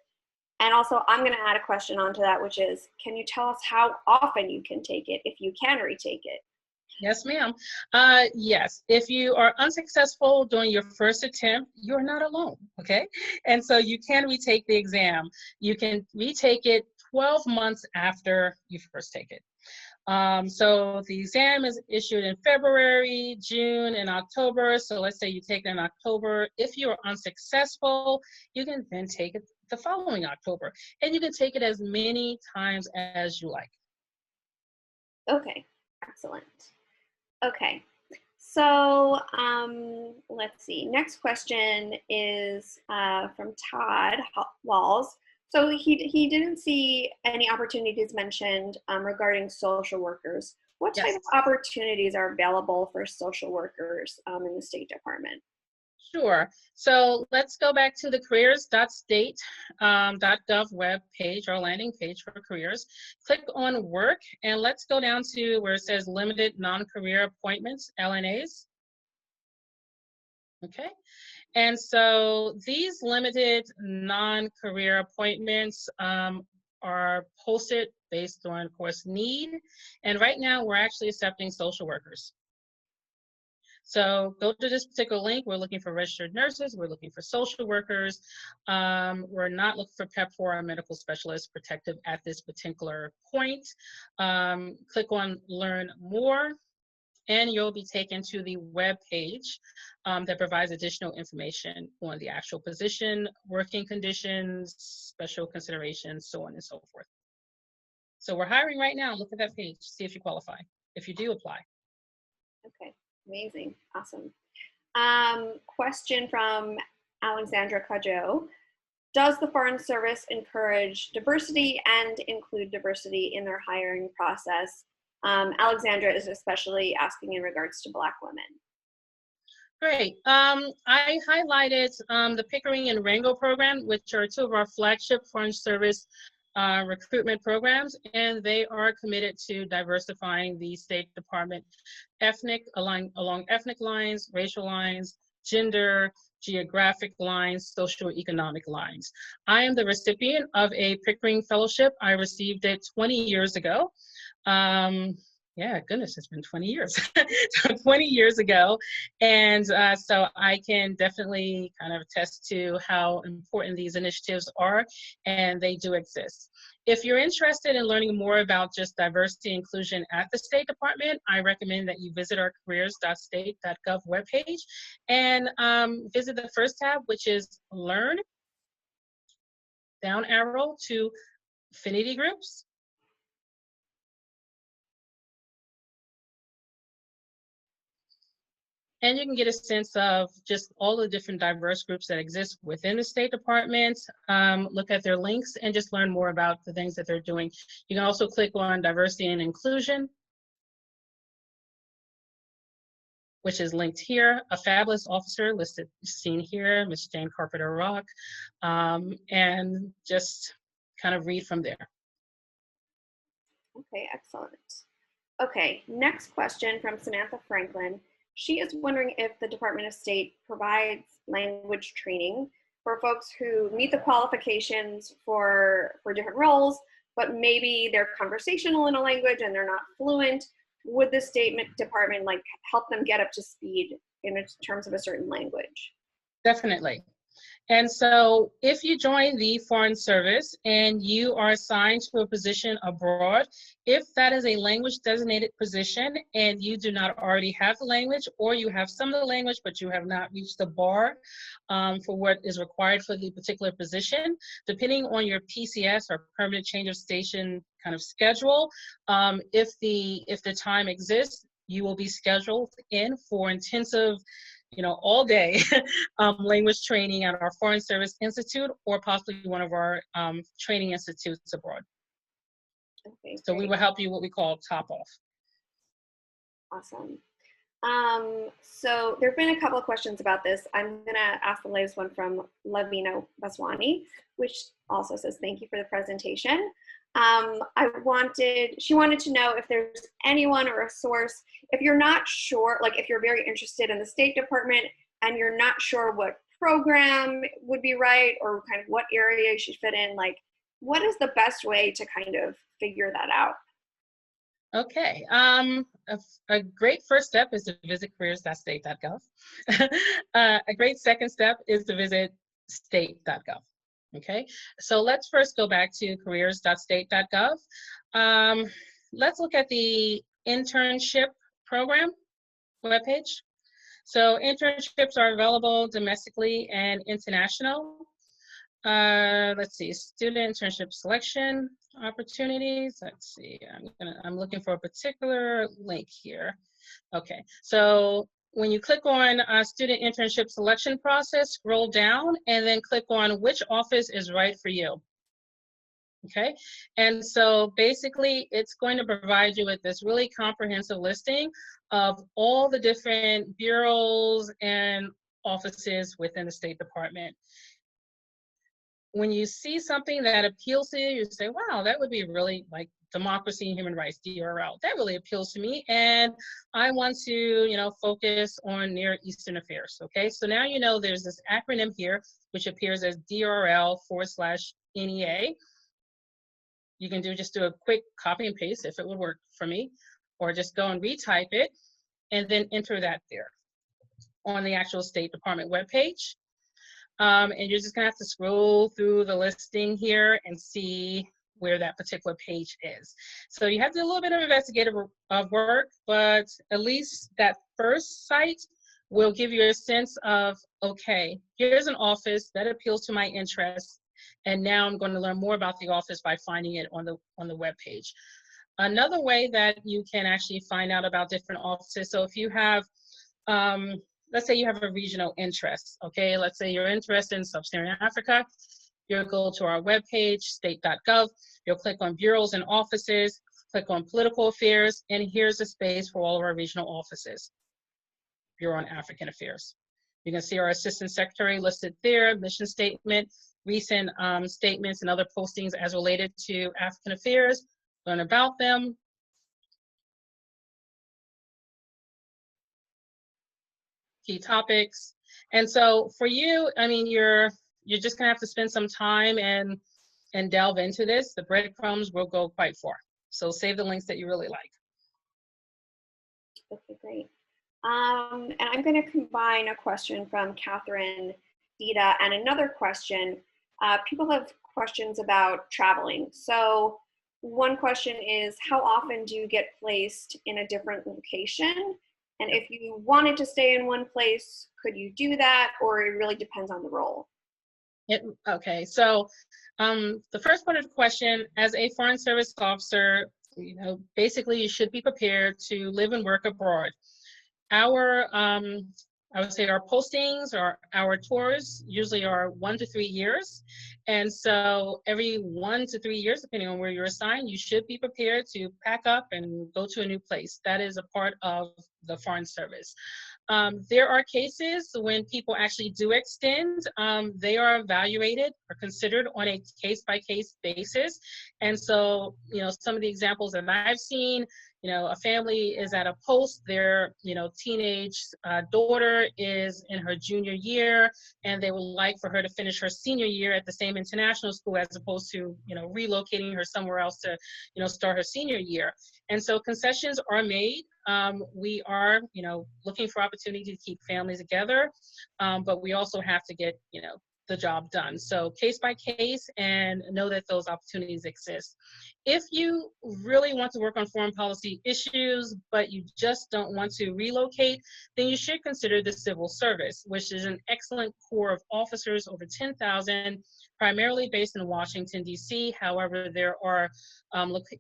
And also, I'm going to add a question onto that, which is, can you tell us how often you can take it if you can retake it? Yes, ma'am. Yes, if you are unsuccessful during your first attempt, you're not alone, okay? And so you can retake the exam. You can retake it 12 months after you first take it. So the exam is issued in February, June, and October. So let's say you take it in October. If you are unsuccessful, you can then take it the following October. And you can take it as many times as you like. Okay, excellent. Okay, so let's see. Next question is from Todd Walls. So he didn't see any opportunities mentioned regarding social workers. What type of opportunities are available for social workers in the State Department? Sure. So let's go back to the careers.state.gov web page, our landing page for careers. Click on work, and let's go down to where it says limited non-career appointments, LNAs. Okay. And so these limited non-career appointments are posted based on, of course, need. And right now we're actually accepting social workers. So go to this particular link. We're looking for registered nurses. We're looking for social workers. We're not looking for PEP or medical specialist protective at this particular point. Click on learn more, and you'll be taken to the web page that provides additional information on the actual position, working conditions, special considerations, so on and so forth. So we're hiring right now. Look at that page, see if you qualify. If you do, apply. Okay, amazing, awesome. Question from Alexandra Cajo. Does the Foreign Service encourage diversity and include diversity in their hiring process? Alexandra is especially asking in regards to Black women. Great. I highlighted the Pickering and Rango program, which are two of our flagship Foreign Service recruitment programs, and they are committed to diversifying the State Department along ethnic lines, racial lines, gender, geographic lines, socioeconomic lines. I am the recipient of a Pickering Fellowship. I received it 20 years ago. Yeah, goodness, it's been 20 years. 20 years ago. And so I can definitely kind of attest to how important these initiatives are, and they do exist. If you're interested in learning more about just diversity and inclusion at the State Department, I recommend that you visit our careers.state.gov webpage and visit the first tab, which is Learn, down arrow to Affinity Groups. And you can get a sense of just all the different diverse groups that exist within the State Department, look at their links, and just learn more about the things that they're doing. You can also click on diversity and inclusion, which is linked here. A fabulous officer listed, seen here, Ms. Jane Carpenter-Rock, and just kind of read from there. Okay, excellent. Okay, next question from Samantha Franklin. She is wondering if the Department of State provides language training for folks who meet the qualifications for different roles, but maybe they're conversational in a language and they're not fluent. Would the State Department like help them get up to speed in terms of a certain language? Definitely. And so if you join the Foreign Service and you are assigned to a position abroad, if that is a language designated position and you do not already have the language, or you have some of the language but you have not reached the bar for what is required for the particular position, depending on your PCS or permanent change of station kind of schedule, if the time exists, you will be scheduled in for intensive, all day language training at our Foreign Service Institute or possibly one of our training institutes abroad. Okay, so we will help you what we call top off. Awesome. So there have been a couple of questions about this. I'm gonna ask the latest one from Lavina Baswani, which also says, thank you for the presentation. She wanted to know if there's anyone or a source, if you're not sure, like if you're very interested in the State Department and you're not sure what program would be right or kind of what area you should fit in, like what is the best way to kind of figure that out? Okay, a great first step is to visit careers.state.gov. A great second step is to visit state.gov. Okay, so let's first go back to careers.state.gov. Let's look at the internship program webpage. So internships are available domestically and international. Let's see, student internship selection opportunities. Let's see, I'm looking for a particular link here. Okay, so when you click on student internship selection process, scroll down and then click on which office is right for you. Okay, and so basically it's going to provide you with this really comprehensive listing of all the different bureaus and offices within the State Department. When you see something that appeals to you, you say, wow, that would be really like democracy and human rights, DRL. That really appeals to me. And I want to, you know, focus on Near Eastern affairs. Okay, so now you know there's this acronym here, which appears as DRL/NEA. You can just do a quick copy and paste if it would work for me, or just go and retype it and then enter that there on the actual State Department webpage. And you're just gonna have to scroll through the listing here and see where that particular page is. So you have to do a little bit of investigative work, but at least that first site will give you a sense of, okay, here's an office that appeals to my interests, and now I'm going to learn more about the office by finding it on the web page. Another way that you can actually find out about different offices, so if you have, let's say you have a regional interest, okay? Let's say you're interested in Sub-Saharan Africa. You'll go to our webpage, state.gov. You'll click on bureaus and offices, click on political affairs, and here's the space for all of our regional offices. Bureau on African Affairs. You can see our Assistant Secretary listed there, mission statement, recent statements and other postings as related to African affairs, learn about them. Key topics. And so for you, I mean, you're just gonna have to spend some time and delve into this. The breadcrumbs will go quite far. So save the links that you really like. Okay, great. And I'm going to combine a question from Catherine, Dita, and another question. People have questions about traveling. So one question is, how often do you get placed in a different location? And if you wanted to stay in one place, could you do that, or it really depends on the role? Okay, so the first part of the question, as a Foreign Service officer, you know, basically you should be prepared to live and work abroad. Our, I would say our postings or our tours usually are 1 to 3 years. And so every 1 to 3 years, depending on where you're assigned, you should be prepared to pack up and go to a new place. That is a part of the Foreign Service. There are cases when people actually do extend, they are evaluated or considered on a case-by-case basis. And so, you know, some of the examples that I've seen, you know, a family is at a post, their, you know, teenage daughter is in her junior year, and they would like for her to finish her senior year at the same international school as opposed to, you know, relocating her somewhere else to, you know, start her senior year. And so concessions are made. We are, you know, looking for opportunity to keep families together, but we also have to get, you know, the job done. So case by case, and know that those opportunities exist. If you really want to work on foreign policy issues, but you just don't want to relocate, then you should consider the civil service, which is an excellent corps of officers, over 10,000, primarily based in Washington, D.C. However, there are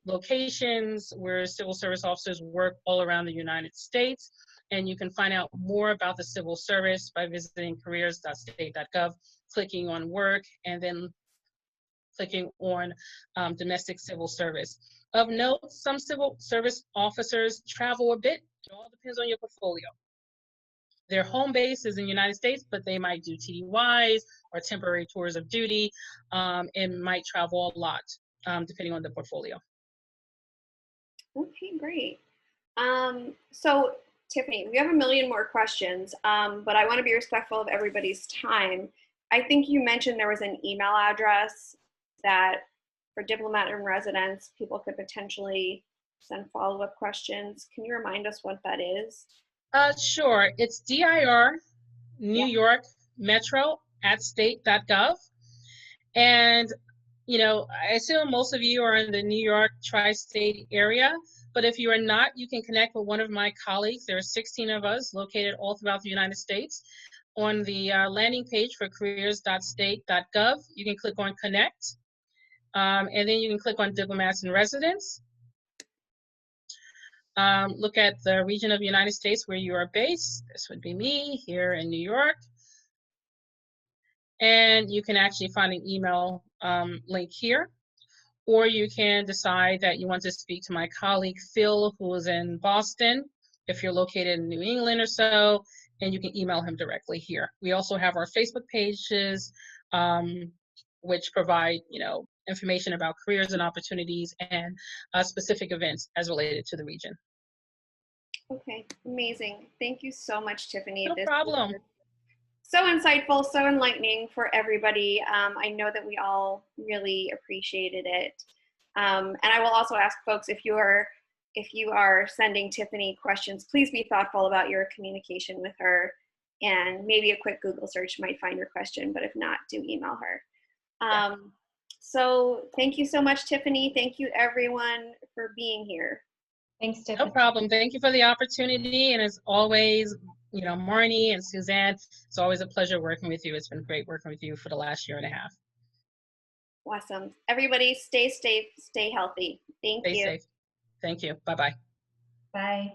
locations where civil service officers work all around the United States. And you can find out more about the civil service by visiting careers.state.gov, clicking on work, and then clicking on domestic civil service. Of note, some civil service officers travel a bit. It all depends on your portfolio. Their home base is in the United States, but they might do TDYs or temporary tours of duty, and might travel a lot, depending on the portfolio. Okay, great. So Tiffany, we have a million more questions, but I want to be respectful of everybody's time. I think you mentioned there was an email address that for Diplomat and residents, people could potentially send follow-up questions. Can you remind us what that is? Sure. It's DIR New York Metro @state.gov. And, you know, I assume most of you are in the New York tri-state area, but if you are not, you can connect with one of my colleagues. There are 16 of us located all throughout the United States. On the landing page for careers.state.gov, you can click on Connect, and then you can click on Diplomats in Residence. Look at the region of the United States where you are based. This would be me here in New York. And you can actually find an email link here. Or you can decide that you want to speak to my colleague, Phil, who is in Boston, if you're located in New England or so, and you can email him directly here. We also have our Facebook pages, which provide, you know, information about careers and opportunities and specific events as related to the region. Okay, amazing. Thank you so much, Tiffany. No This problem. was so insightful, so enlightening for everybody. I know that we all really appreciated it. And I will also ask folks, if you are sending Tiffany questions, please be thoughtful about your communication with her, and maybe a quick Google search might find your question, but if not, do email her. So thank you so much, Tiffany. Thank you everyone for being here. Thanks, Tiffany. No problem. Thank you for the opportunity. And as always, you know, Marnie and Suzanne, it's always a pleasure working with you. It's been great working with you for the last year and a half. Awesome. Everybody stay safe, stay healthy. Thank you. Stay safe. Thank you. Bye-bye. Bye.